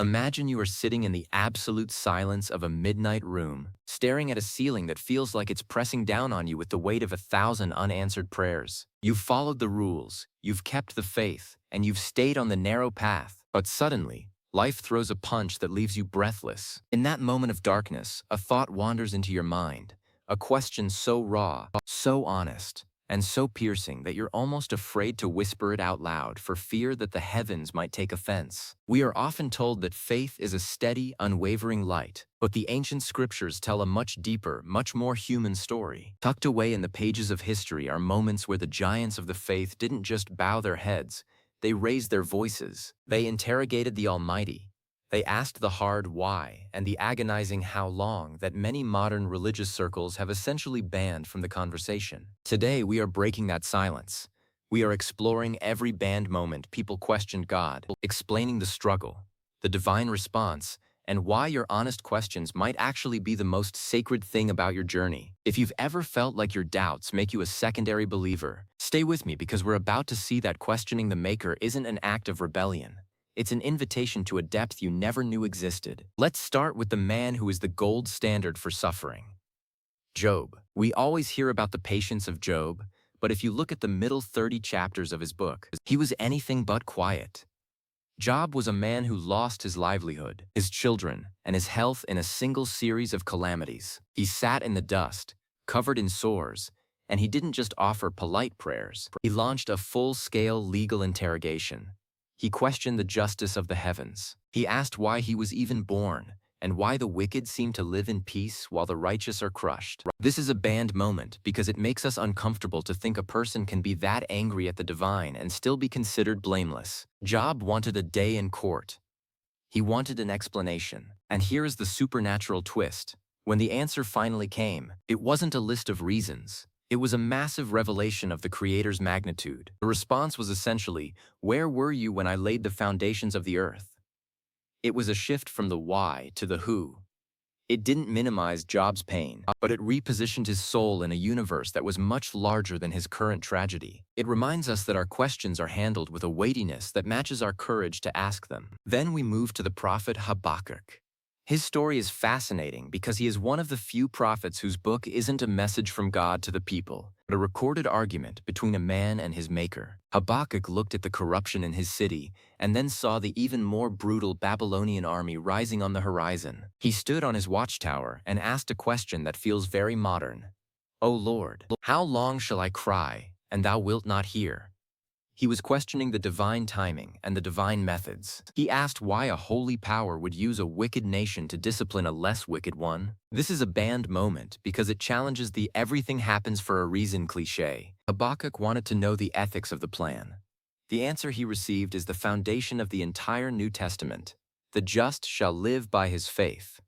Imagine you are sitting in the absolute silence of a midnight room, staring at a ceiling that feels like it's pressing down on you with the weight of 1,000 unanswered prayers. You've followed the rules, you've kept the faith, and you've stayed on the narrow path. But suddenly, life throws a punch that leaves you breathless. In that moment of darkness, a thought wanders into your mind, a question so raw, so honest, and so piercing that you're almost afraid to whisper it out loud for fear that the heavens might take offense. We are often told that faith is a steady, unwavering light, but the ancient scriptures tell a much deeper, much more human story. Tucked away in the pages of history are moments where the giants of the faith didn't just bow their heads, they raised their voices. They interrogated the Almighty. They asked the hard why and the agonizing how long that many modern religious circles have essentially banned from the conversation. Today, we are breaking that silence. We are exploring every banned moment people questioned God, explaining the struggle, the divine response, and why your honest questions might actually be the most sacred thing about your journey. If you've ever felt like your doubts make you a secondary believer, stay with me because we're about to see that questioning the Maker isn't an act of rebellion. It's an invitation to a depth you never knew existed. Let's start with the man who is the gold standard for suffering. Job. We always hear about the patience of Job, but if you look at the middle 30 chapters of his book, he was anything but quiet. Job was a man who lost his livelihood, his children, and his health in a single series of calamities. He sat in the dust, covered in sores, and he didn't just offer polite prayers. He launched a full-scale legal interrogation. He questioned the justice of the heavens. He asked why he was even born, and why the wicked seem to live in peace while the righteous are crushed. This is a banned moment because it makes us uncomfortable to think a person can be that angry at the divine and still be considered blameless. Job wanted a day in court. He wanted an explanation. And here is the supernatural twist. When the answer finally came, it wasn't a list of reasons. It was a massive revelation of the Creator's magnitude. The response was essentially, "Where were you when I laid the foundations of the earth?" It was a shift from the why to the who. It didn't minimize Job's pain, but it repositioned his soul in a universe that was much larger than his current tragedy. It reminds us that our questions are handled with a weightiness that matches our courage to ask them. Then we move to the prophet Habakkuk. His story is fascinating because he is one of the few prophets whose book isn't a message from God to the people, but a recorded argument between a man and his maker. Habakkuk looked at the corruption in his city and then saw the even more brutal Babylonian army rising on the horizon. He stood on his watchtower and asked a question that feels very modern. "O Lord, how long shall I cry, and thou wilt not hear?" He was questioning the divine timing and the divine methods. He asked why a holy power would use a wicked nation to discipline a less wicked one. This is a banned moment because it challenges the "everything happens for a reason" cliché. Habakkuk wanted to know the ethics of the plan. The answer he received is the foundation of the entire New Testament. The just shall live by his faith.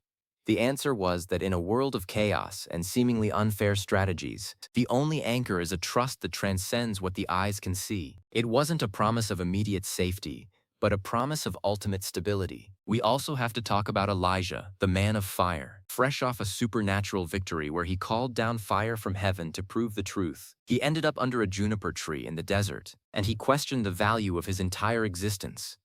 The answer was that in a world of chaos and seemingly unfair strategies, the only anchor is a trust that transcends what the eyes can see. It wasn't a promise of immediate safety, but a promise of ultimate stability. We also have to talk about Elijah, the man of fire. Fresh off a supernatural victory where he called down fire from heaven to prove the truth, he ended up under a juniper tree in the desert, and he questioned the value of his entire existence.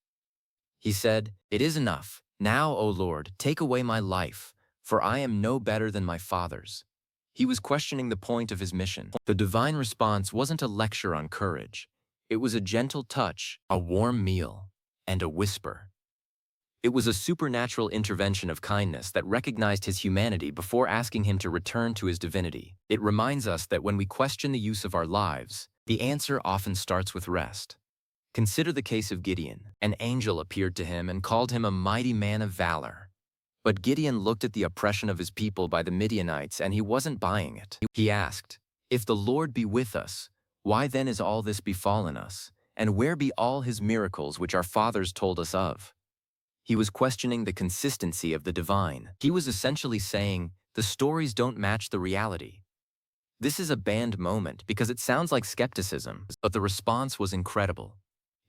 He said, "It is enough. Now, O Lord, take away my life, for I am no better than my fathers." He was questioning the point of his mission. The divine response wasn't a lecture on courage. It was a gentle touch, a warm meal, and a whisper. It was a supernatural intervention of kindness that recognized his humanity before asking him to return to his divinity. It reminds us that when we question the use of our lives, the answer often starts with rest. Consider the case of Gideon. An angel appeared to him and called him a mighty man of valor. But Gideon looked at the oppression of his people by the Midianites and he wasn't buying it. He asked, "If the Lord be with us, why then is all this befallen us? And where be all his miracles which our fathers told us of?" He was questioning the consistency of the divine. He was essentially saying, the stories don't match the reality. This is a banned moment because it sounds like skepticism, but the response was incredible.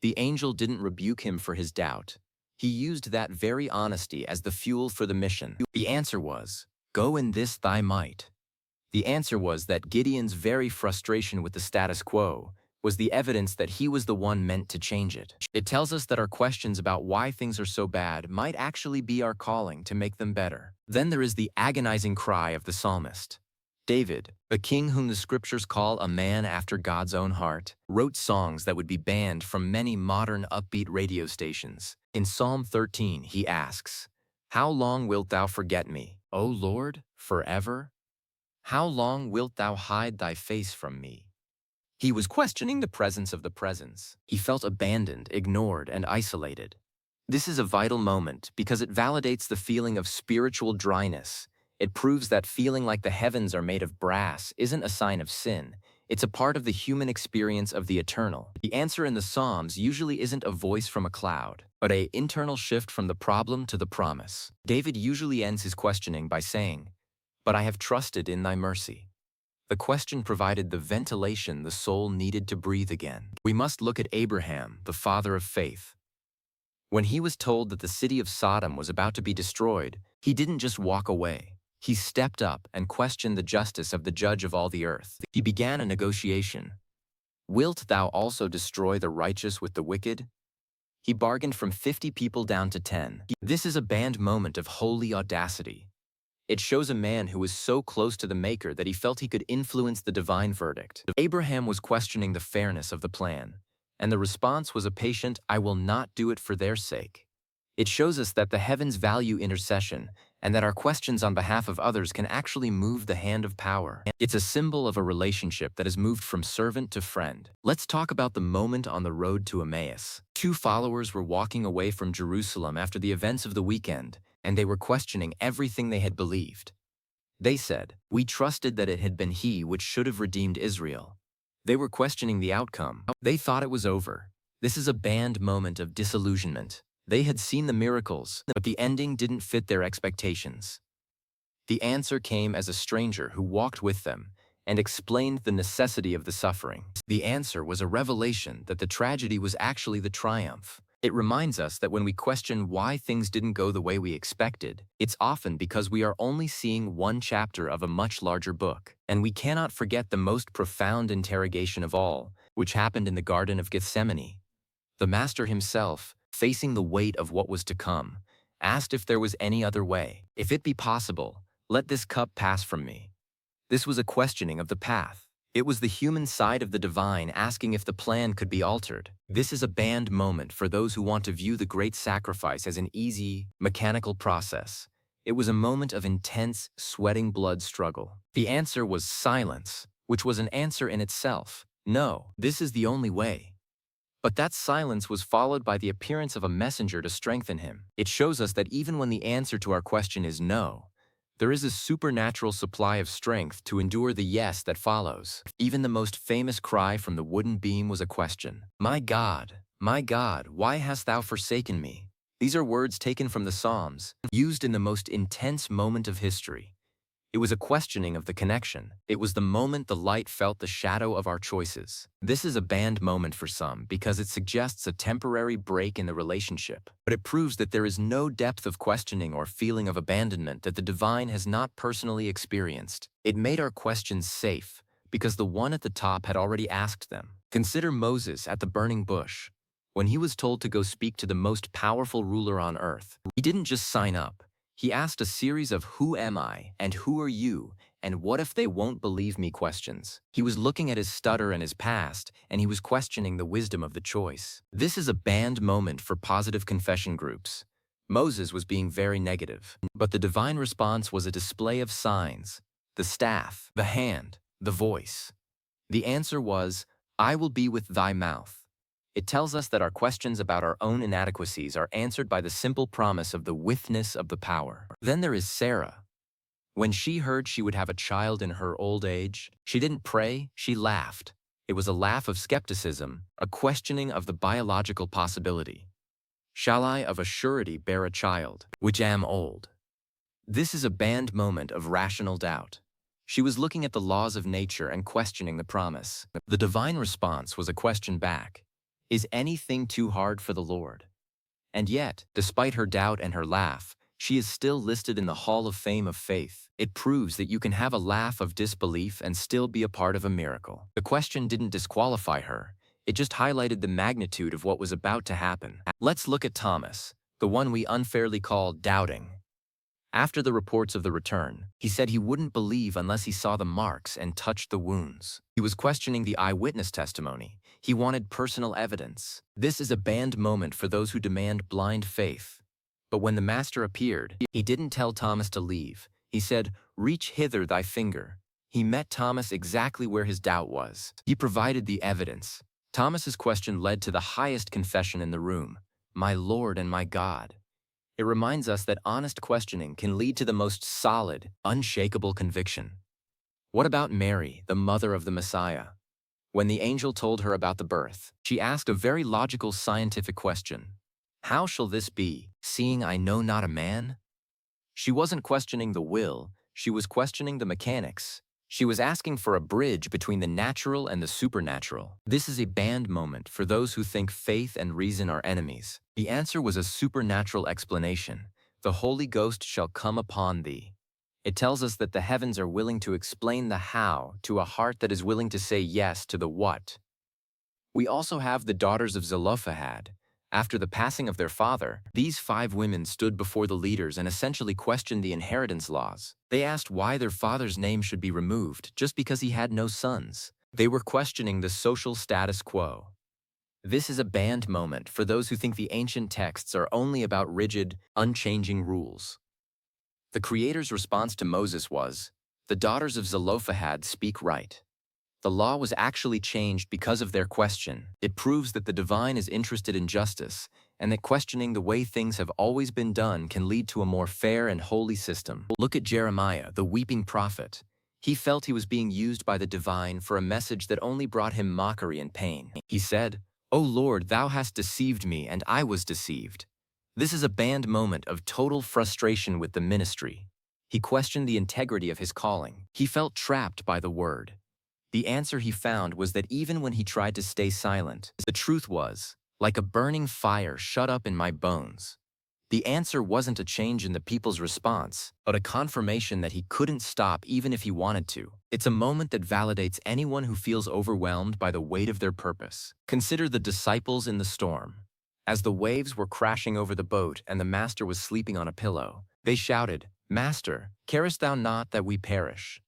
The angel didn't rebuke him for his doubt. He used that very honesty as the fuel for the mission. The answer was, "Go in this thy might." The answer was that Gideon's very frustration with the status quo was the evidence that he was the one meant to change it. It tells us that our questions about why things are so bad might actually be our calling to make them better. Then there is the agonizing cry of the psalmist. David, a king whom the scriptures call a man after God's own heart, wrote songs that would be banned from many modern upbeat radio stations. In Psalm 13, he asks, "How long wilt thou forget me, O Lord, forever? How long wilt thou hide thy face from me?" He was questioning the presence of the presence. He felt abandoned, ignored, and isolated. This is a vital moment because it validates the feeling of spiritual dryness. It proves that feeling like the heavens are made of brass isn't a sign of sin. It's a part of the human experience of the eternal. The answer in the Psalms usually isn't a voice from a cloud, but an internal shift from the problem to the promise. David usually ends his questioning by saying, "But I have trusted in thy mercy." The question provided the ventilation the soul needed to breathe again. We must look at Abraham, the father of faith. When he was told that the city of Sodom was about to be destroyed, he didn't just walk away. He stepped up and questioned the justice of the judge of all the earth. He began a negotiation. "Wilt thou also destroy the righteous with the wicked?" He bargained from 50 people down to 10. This is a banned moment of holy audacity. It shows a man who was so close to the Maker that he felt he could influence the divine verdict. Abraham was questioning the fairness of the plan, and the response was a patient, "I will not do it for their sake." It shows us that the heavens value intercession, and that our questions on behalf of others can actually move the hand of power. It's a symbol of a relationship that has moved from servant to friend. Let's talk about the moment on the road to Emmaus. Two followers were walking away from Jerusalem after the events of the weekend, and they were questioning everything they had believed. They said, "We trusted that it had been he which should have redeemed Israel." They were questioning the outcome. They thought it was over. This is a banned moment of disillusionment. They had seen the miracles, but the ending didn't fit their expectations. The answer came as a stranger who walked with them and explained the necessity of the suffering. The answer was a revelation that the tragedy was actually the triumph. It reminds us that when we question why things didn't go the way we expected, it's often because we are only seeing one chapter of a much larger book. And we cannot forget the most profound interrogation of all, which happened in the Garden of Gethsemane. The Master himself, facing the weight of what was to come, asked if there was any other way. "If it be possible, let this cup pass from me." This was a questioning of the path. It was the human side of the divine asking if the plan could be altered. This is a banned moment for those who want to view the great sacrifice as an easy, mechanical process. It was a moment of intense, sweating blood struggle. The answer was silence, which was an answer in itself. No, this is the only way. But that silence was followed by the appearance of a messenger to strengthen him. It shows us that even when the answer to our question is no, there is a supernatural supply of strength to endure the yes that follows. Even the most famous cry from the wooden beam was a question. My God, why hast thou forsaken me?" These are words taken from the Psalms, used in the most intense moment of history. It was a questioning of the connection. It was the moment the light felt the shadow of our choices. This is a banned moment for some because it suggests a temporary break in the relationship, but it proves that there is no depth of questioning or feeling of abandonment that the divine has not personally experienced. It made our questions safe because the one at the top had already asked them. Consider Moses at the burning bush. When he was told to go speak to the most powerful ruler on earth, he didn't just sign up. He asked a series of "Who am I?" and "Who are you?" and "What if they won't believe me?" questions. He was looking at his stutter and his past, and he was questioning the wisdom of the choice. This is a banned moment for positive confession groups. Moses was being very negative, but the divine response was a display of signs: the staff, the hand, the voice. The answer was, "I will be with thy mouth." It tells us that our questions about our own inadequacies are answered by the simple promise of the withness of the power. Then there is Sarah. When she heard she would have a child in her old age, she didn't pray, she laughed. It was a laugh of skepticism, a questioning of the biological possibility. "Shall I of a surety bear a child, which am old?" This is a banned moment of rational doubt. She was looking at the laws of nature and questioning the promise. The divine response was a question back. Is anything too hard for the Lord? And yet, despite her doubt and her laugh, She is still listed in the Hall of Fame of Faith. It proves that you can have a laugh of disbelief and still be a part of a miracle. The question didn't disqualify her. It just highlighted the magnitude of what was about to happen. Let's look at Thomas, the one we unfairly call doubting. After the reports of the return, he said he wouldn't believe unless he saw the marks and touched the wounds. He was questioning the eyewitness testimony. He wanted personal evidence. This is a banned moment for those who demand blind faith. But when the master appeared, he didn't tell Thomas to leave. He said, "Reach hither thy finger." He met Thomas exactly where his doubt was. He provided the evidence. Thomas's question led to the highest confession in the room, "My Lord and my God." It reminds us that honest questioning can lead to the most solid, unshakable conviction. What about Mary, the mother of the Messiah? When the angel told her about the birth, she asked a very logical scientific question. "How shall this be, seeing I know not a man?" She wasn't questioning the will, she was questioning the mechanics. She was asking for a bridge between the natural and the supernatural. This is a banned moment for those who think faith and reason are enemies. The answer was a supernatural explanation. The Holy Ghost shall come upon thee. It tells us that the heavens are willing to explain the how to a heart that is willing to say yes to the what. We also have the daughters of Zelophehad. After the passing of their father, these 5 women stood before the leaders and essentially questioned the inheritance laws. They asked why their father's name should be removed just because he had no sons. They were questioning the social status quo. This is a banned moment for those who think the ancient texts are only about rigid, unchanging rules. The Creator's response to Moses was, "The daughters of Zelophehad speak right." The law was actually changed because of their question. It proves that the divine is interested in justice, and that questioning the way things have always been done can lead to a more fair and holy system. Look at Jeremiah, the weeping prophet. He felt he was being used by the divine for a message that only brought him mockery and pain. He said, "O Lord, thou hast deceived me, and I was deceived." This is a banned moment of total frustration with the ministry. He questioned the integrity of his calling. He felt trapped by the word. The answer he found was that even when he tried to stay silent, the truth was, like a burning fire shut up in my bones. The answer wasn't a change in the people's response, but a confirmation that he couldn't stop even if he wanted to. It's a moment that validates anyone who feels overwhelmed by the weight of their purpose. Consider the disciples in the storm. As the waves were crashing over the boat and the master was sleeping on a pillow, they shouted, "Master, carest thou not that we perish?"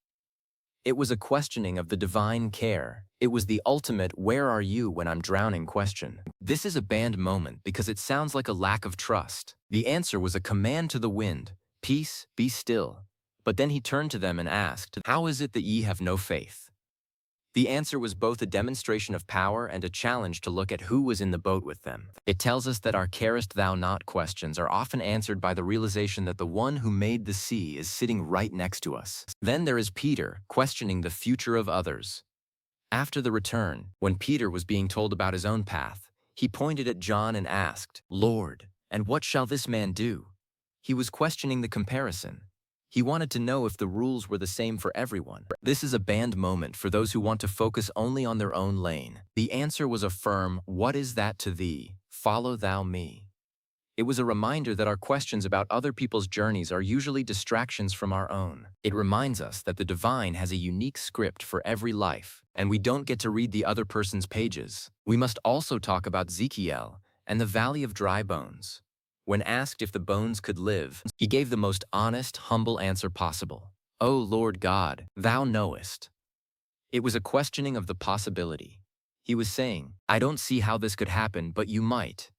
It was a questioning of the divine care. It was the ultimate "where are you when I'm drowning" question. This is a banned moment because it sounds like a lack of trust. The answer was a command to the wind, "Peace, be still." But then he turned to them and asked, "How is it that ye have no faith?" The answer was both a demonstration of power and a challenge to look at who was in the boat with them. It tells us that our "carest thou not" questions are often answered by the realization that the one who made the sea is sitting right next to us. Then there is Peter, questioning the future of others. After the return, when Peter was being told about his own path, he pointed at John and asked, "Lord, and what shall this man do?" He was questioning the comparison. He wanted to know if the rules were the same for everyone. This is a banned moment for those who want to focus only on their own lane. The answer was a firm, "What is that to thee? Follow thou me." It was a reminder that our questions about other people's journeys are usually distractions from our own. It reminds us that the divine has a unique script for every life, and we don't get to read the other person's pages. We must also talk about Ezekiel and the Valley of Dry Bones. When asked if the bones could live, he gave the most honest, humble answer possible. "O Lord God, thou knowest." It was a questioning of the possibility. He was saying, "I don't see how this could happen, but you might."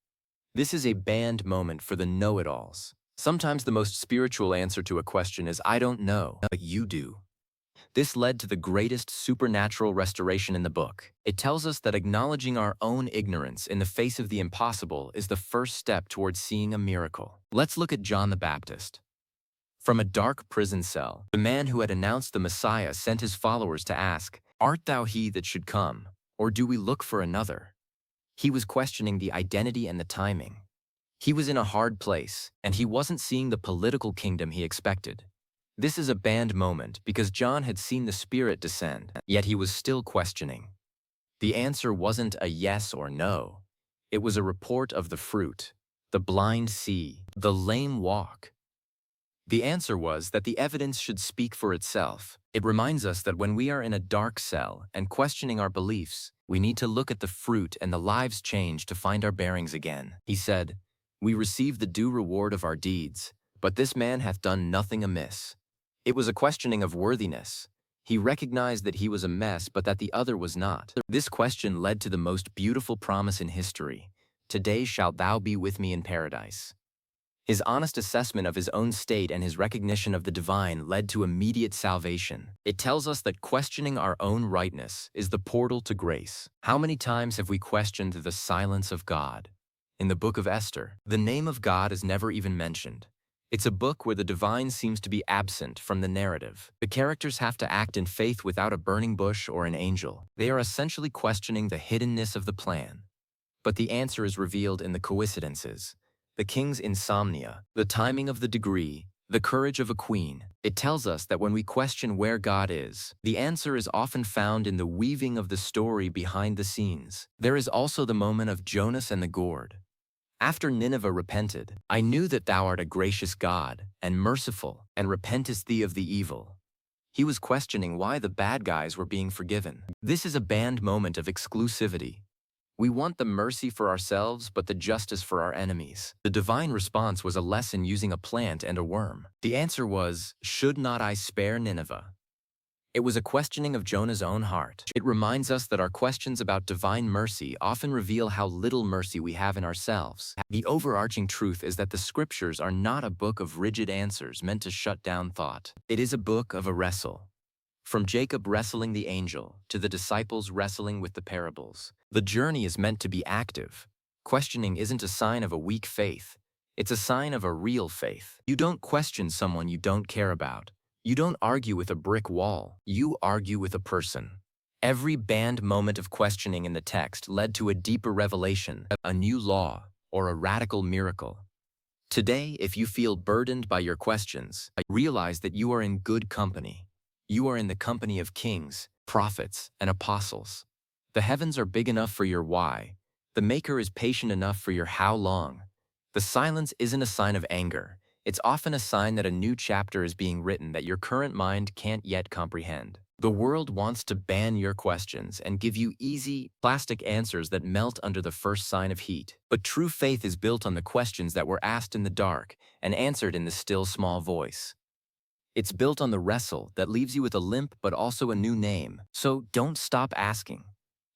This is a banned moment for the know-it-alls. Sometimes the most spiritual answer to a question is, "I don't know, but you do." This led to the greatest supernatural restoration in the book. It tells us that acknowledging our own ignorance in the face of the impossible is the first step towards seeing a miracle. Let's look at John the Baptist. From a dark prison cell, the man who had announced the Messiah sent his followers to ask, "Art thou he that should come, or do we look for another?" He was questioning the identity and the timing. He was in a hard place, and he wasn't seeing the political kingdom he expected. This is a banned moment because John had seen the Spirit descend, yet he was still questioning. The answer wasn't a yes or no. It was a report of the fruit. The blind see, the lame walk, The answer was that the evidence should speak for itself. It reminds us that when we are in a dark cell and questioning our beliefs, we need to look at the fruit and the lives change to find our bearings again. He said, "We receive the due reward of our deeds, but this man hath done nothing amiss." It was a questioning of worthiness. He recognized that he was a mess, but that the other was not. This question led to the most beautiful promise in history. "Today shalt thou be with me in paradise." His honest assessment of his own state and his recognition of the divine led to immediate salvation. It tells us that questioning our own rightness is the portal to grace. How many times have we questioned the silence of God? In the book of Esther, the name of God is never even mentioned. It's a book where the divine seems to be absent from the narrative. The characters have to act in faith without a burning bush or an angel. They are essentially questioning the hiddenness of the plan. But the answer is revealed in the coincidences. The king's insomnia, the timing of the degree, the courage of a queen. It tells us that when we question where God is, the answer is often found in the weaving of the story behind the scenes. There is also the moment of Jonas and the gourd. After Nineveh repented, "I knew that thou art a gracious God, and merciful, and repentest thee of the evil." He was questioning why the bad guys were being forgiven. This is a banned moment of exclusivity. We want the mercy for ourselves, but the justice for our enemies. The divine response was a lesson using a plant and a worm. The answer was, "Should not I spare Nineveh?" It was a questioning of Jonah's own heart. It reminds us that our questions about divine mercy often reveal how little mercy we have in ourselves. The overarching truth is that the scriptures are not a book of rigid answers meant to shut down thought. It is a book of a wrestle. From Jacob wrestling the angel to the disciples wrestling with the parables, the journey is meant to be active. Questioning isn't a sign of a weak faith. It's a sign of a real faith. You don't question someone you don't care about. You don't argue with a brick wall. You argue with a person. Every banned moment of questioning in the text led to a deeper revelation, a new law, or a radical miracle. Today, if you feel burdened by your questions, realize that you are in good company. You are in the company of kings, prophets, and apostles. The heavens are big enough for your why. The Maker is patient enough for your how long. The silence isn't a sign of anger. It's often a sign that a new chapter is being written that your current mind can't yet comprehend. The world wants to ban your questions and give you easy, plastic answers that melt under the first sign of heat. But true faith is built on the questions that were asked in the dark and answered in the still small voice. It's built on the wrestle that leaves you with a limp but also a new name. So don't stop asking.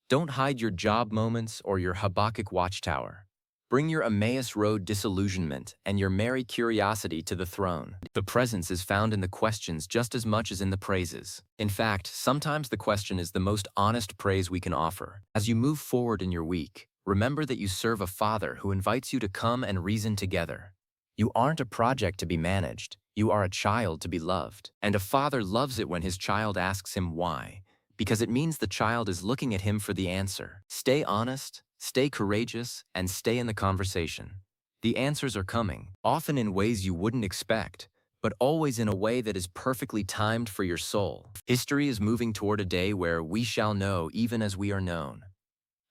Don't hide your job moments or your Habakkuk watchtower. Bring your Emmaus Road disillusionment and your merry curiosity to the throne. The presence is found in the questions just as much as in the praises. In fact, sometimes the question is the most honest praise we can offer. As you move forward in your week, remember that you serve a Father who invites you to come and reason together. You aren't a project to be managed. You are a child to be loved. And a father loves it when his child asks him why, because it means the child is looking at him for the answer. Stay honest, stay courageous, and stay in the conversation. The answers are coming, often in ways you wouldn't expect, but always in a way that is perfectly timed for your soul. History is moving toward a day where we shall know even as we are known.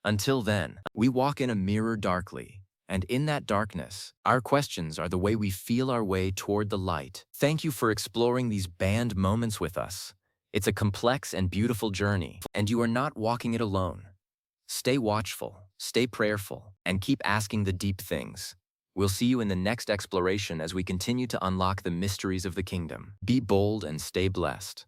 Until then, we walk in a mirror darkly. And in that darkness, our questions are the way we feel our way toward the light. Thank you for exploring these banned moments with us. It's a complex and beautiful journey, and you are not walking it alone. Stay watchful, stay prayerful, and keep asking the deep things. We'll see you in the next exploration as we continue to unlock the mysteries of the kingdom. Be bold and stay blessed.